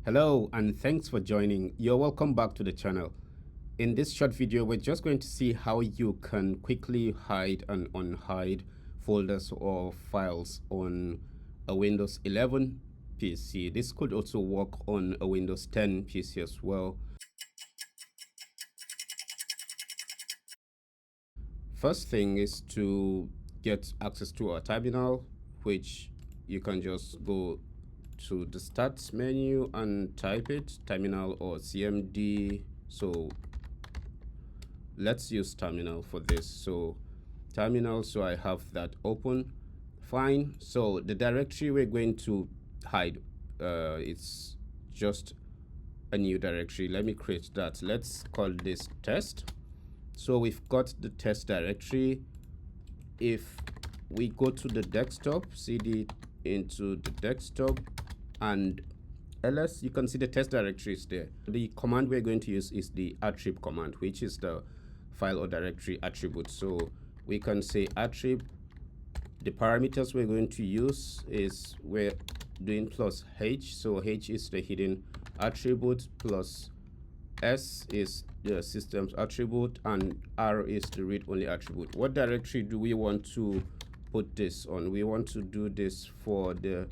Hello and thanks for joining. You're welcome back to the channel. In this short video, we're just going to see how you can quickly hide and unhide folders or files on a Windows 11 PC. This could also work on a Windows 10 PC as well. First thing is to get access to our terminal, which you can just go to the Start menu and type it, terminal or CMD. So let's use terminal for this. So terminal, so I have that open. Fine. So the directory we're going to hide, it's just a new directory. Let me create that. Let's call this test. So we've got the test directory. If we go to the desktop, cd into the desktop and ls, you can see the test directory is there. The command we're going to use is the attrib command, which is the file or directory attribute. So we can say attrib. The parameters we're going to use is we're doing plus h. So h is the hidden attribute, plus s is the system's attribute, and r is the read-only attribute. What directory do we want to put this on? We want to do this for the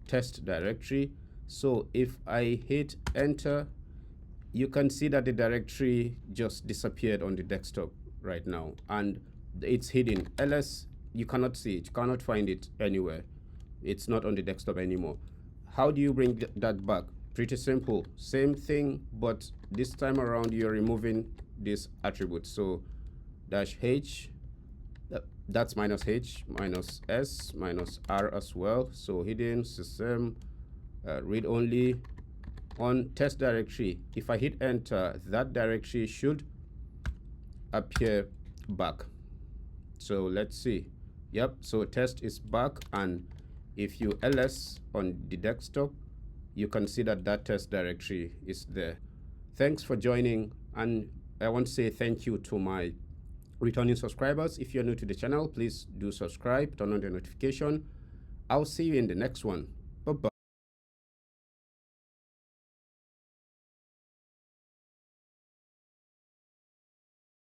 test directory. So if I hit enter, you can see that the directory just disappeared on the desktop right now, and it's hidden. ls, you cannot see it, you cannot find it anywhere. It's not on the desktop anymore. How do you bring that back? Pretty simple. Same thing, but this time around you're removing this attribute. So dash h, that's minus h, minus s, minus r as well. So hidden system read only on test directory. If I hit enter, that directory should appear back. So let's see. Yep, so test is back, and if you ls on the desktop, you can see that that test directory is there. Thanks for joining, and I want to say thank you to my returning subscribers. If you're new to the channel, please do subscribe, turn on the notification. I'll see you in the next one.